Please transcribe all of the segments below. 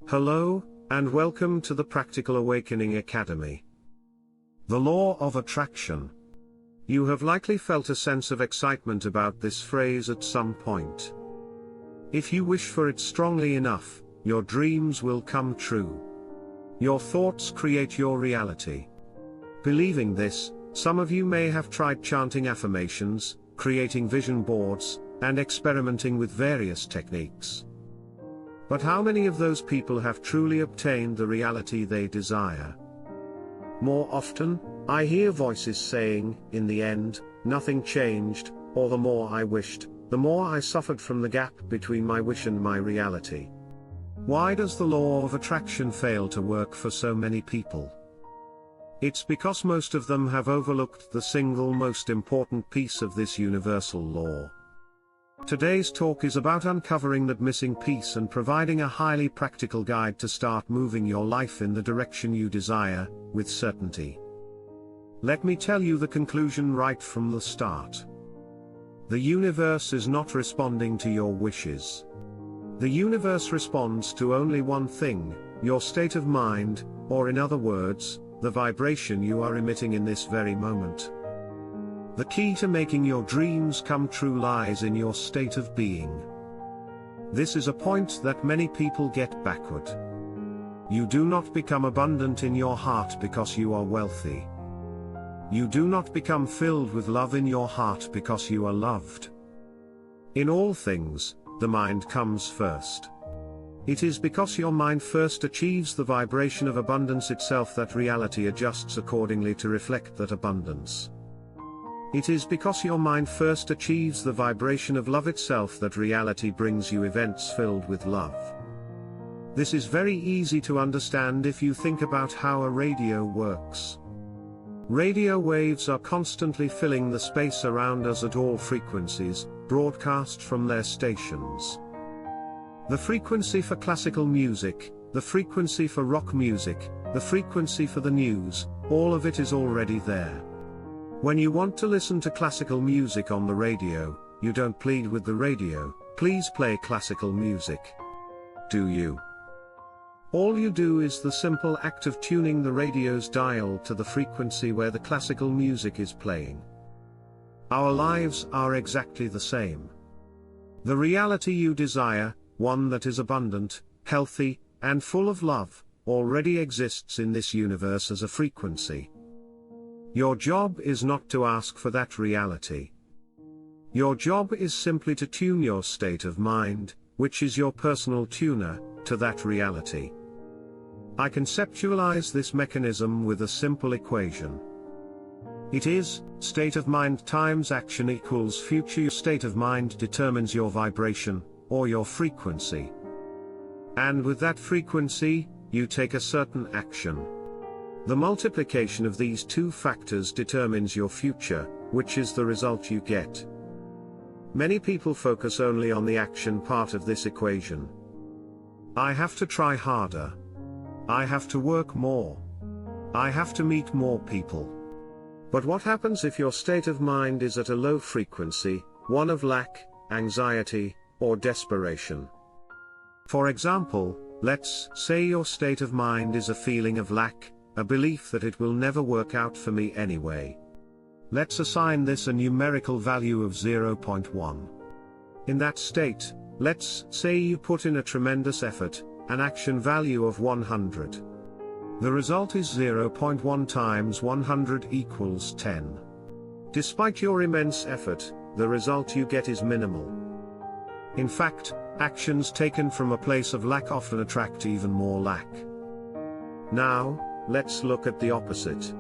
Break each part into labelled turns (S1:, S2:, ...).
S1: Hello, and welcome to the Practical Awakening Academy. The Law of Attraction. You have likely felt a sense of excitement about this phrase at some point. If you wish for it strongly enough, your dreams will come true. Your thoughts create your reality. Believing this, some of you may have tried chanting affirmations, creating vision boards, and experimenting with various techniques. But how many of those people have truly obtained the reality they desire? More often, I hear voices saying, in the end, nothing changed, or the more I wished, the more I suffered from the gap between my wish and my reality. Why does the law of attraction fail to work for so many people? It's because most of them have overlooked the single most important piece of this universal law. Today's talk is about uncovering that missing piece and providing a highly practical guide to start moving your life in the direction you desire, with certainty. Let me tell you the conclusion right from the start. The universe is not responding to your wishes. The universe responds to only one thing, your state of mind, or in other words, the vibration you are emitting in this very moment. The key to making your dreams come true lies in your state of being. This is a point that many people get backward. You do not become abundant in your heart because you are wealthy. You do not become filled with love in your heart because you are loved. In all things, the mind comes first. It is because your mind first achieves the vibration of abundance itself that reality adjusts accordingly to reflect that abundance. It is because your mind first achieves the vibration of love itself that reality brings you events filled with love. This is very easy to understand if you think about how a radio works. Radio waves are constantly filling the space around us at all frequencies, broadcast from their stations. The frequency for classical music, the frequency for rock music, the frequency for the news, all of it is already there. When you want to listen to classical music on the radio, you don't plead with the radio, please play classical music. Do you? All you do is the simple act of tuning the radio's dial to the frequency where the classical music is playing. Our lives are exactly the same. The reality you desire, one that is abundant, healthy, and full of love, already exists in this universe as a frequency. Your job is not to ask for that reality. Your job is simply to tune your state of mind, which is your personal tuner, to that reality. I conceptualize this mechanism with a simple equation. It is, state of mind times action equals future. Your state of mind determines your vibration, or your frequency. And with that frequency, you take a certain action. The multiplication of these two factors determines your future, which is the result you get. Many people focus only on the action part of this equation. I have to try harder. I have to work more. I have to meet more people. But what happens if your state of mind is at a low frequency, one of lack, anxiety, or desperation? For example, let's say your state of mind is a feeling of lack, a belief that it will never work out for me anyway. Let's assign this a numerical value of 0.1. In that state, let's say you put in a tremendous effort, an action value of 100. The result is 0.1 times 100 equals 10. Despite your immense effort, the result you get is minimal. In fact, actions taken from a place of lack often attract even more lack. Now, let's look at the opposite.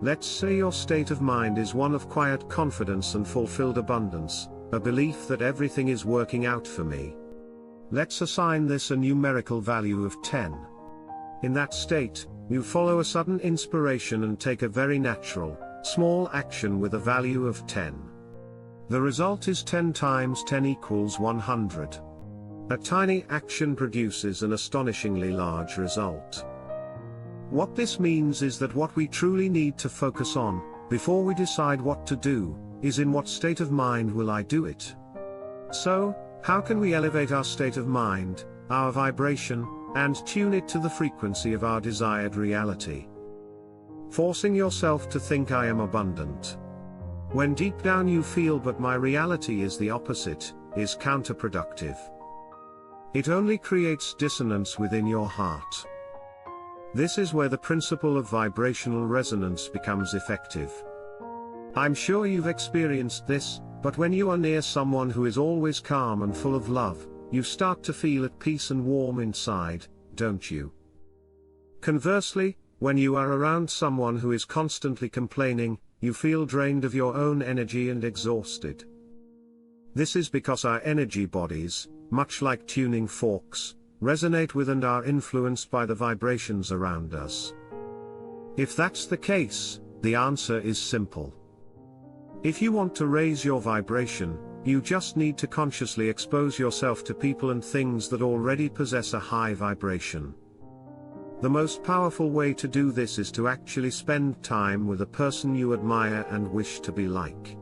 S1: Let's say your state of mind is one of quiet confidence and fulfilled abundance, a belief that everything is working out for me. Let's assign this a numerical value of 10. In that state, you follow a sudden inspiration and take a very natural, small action with a value of 10. The result is 10 times 10 equals 100. A tiny action produces an astonishingly large result. What this means is that what we truly need to focus on, before we decide what to do, is in what state of mind will I do it. So, how can we elevate our state of mind, our vibration, and tune it to the frequency of our desired reality. Forcing yourself to think I am abundant, when deep down you feel but my reality is the opposite, is counterproductive. It only creates dissonance within your heart. This is where the principle of vibrational resonance becomes effective. I'm sure you've experienced this, but when you are near someone who is always calm and full of love, you start to feel at peace and warm inside, don't you? Conversely, when you are around someone who is constantly complaining, you feel drained of your own energy and exhausted. This is because our energy bodies, much like tuning forks, resonate with and are influenced by the vibrations around us. If that's the case, the answer is simple. If you want to raise your vibration, you just need to consciously expose yourself to people and things that already possess a high vibration. The most powerful way to do this is to actually spend time with a person you admire and wish to be like.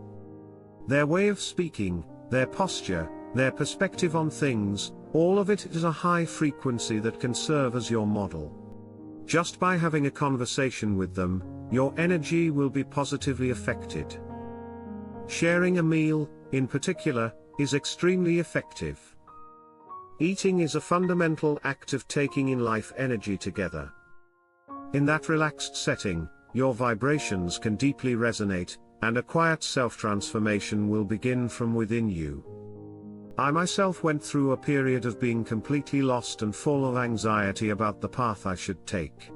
S1: Their way of speaking, their posture, their perspective on things, all of it is a high frequency that can serve as your model. Just by having a conversation with them, your energy will be positively affected. Sharing a meal, in particular, is extremely effective. Eating is a fundamental act of taking in life energy together. In that relaxed setting, your vibrations can deeply resonate, and a quiet self-transformation will begin from within you. I myself went through a period of being completely lost and full of anxiety about the path I should take.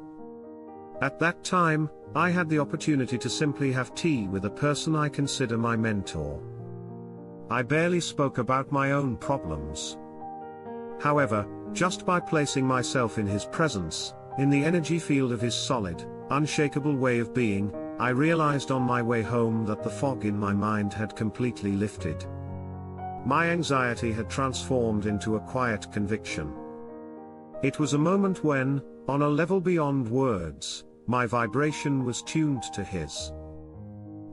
S1: At that time, I had the opportunity to simply have tea with a person I consider my mentor. I barely spoke about my own problems. However, just by placing myself in his presence, in the energy field of his solid, unshakable way of being, I realized on my way home that the fog in my mind had completely lifted. My anxiety had transformed into a quiet conviction. It was a moment when, on a level beyond words, my vibration was tuned to his.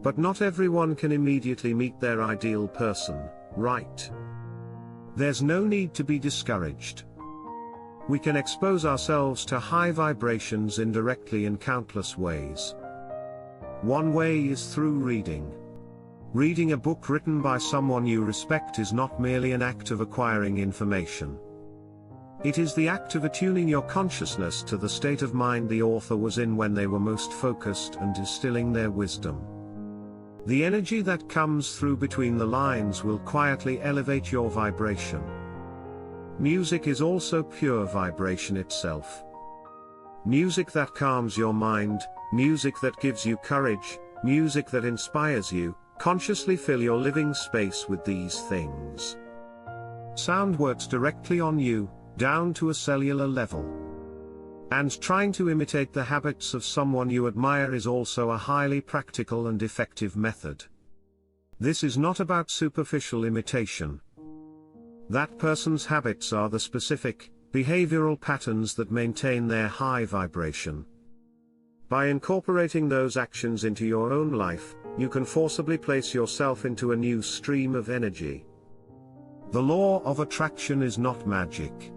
S1: But not everyone can immediately meet their ideal person, right? There's no need to be discouraged. We can expose ourselves to high vibrations indirectly in countless ways. One way is through reading. Reading a book written by someone you respect is not merely an act of acquiring information. It is the act of attuning your consciousness to the state of mind the author was in when they were most focused and distilling their wisdom. The energy that comes through between the lines will quietly elevate your vibration. Music is also pure vibration itself. Music that calms your mind, music that gives you courage, music that inspires you. Consciously fill your living space with these things. Sound works directly on you, down to a cellular level. And trying to imitate the habits of someone you admire is also a highly practical and effective method. This is not about superficial imitation. That person's habits are the specific, behavioral patterns that maintain their high vibration. By incorporating those actions into your own life, you can forcibly place yourself into a new stream of energy. The law of attraction is not magic.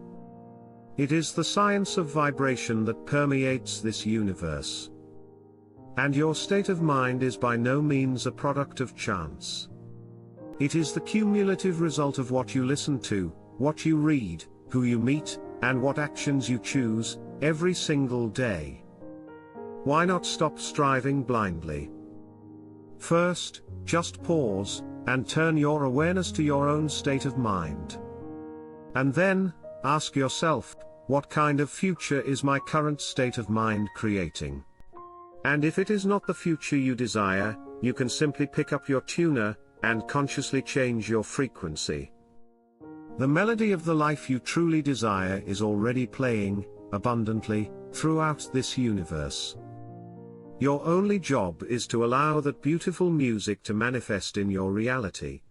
S1: It is the science of vibration that permeates this universe. And your state of mind is by no means a product of chance. It is the cumulative result of what you listen to, what you read, who you meet, and what actions you choose, every single day. Why not stop striving blindly? First, just pause, and turn your awareness to your own state of mind. And then, ask yourself, what kind of future is my current state of mind creating? And if it is not the future you desire, you can simply pick up your tuner, and consciously change your frequency. The melody of the life you truly desire is already playing, abundantly, throughout this universe. Your only job is to allow that beautiful music to manifest in your reality.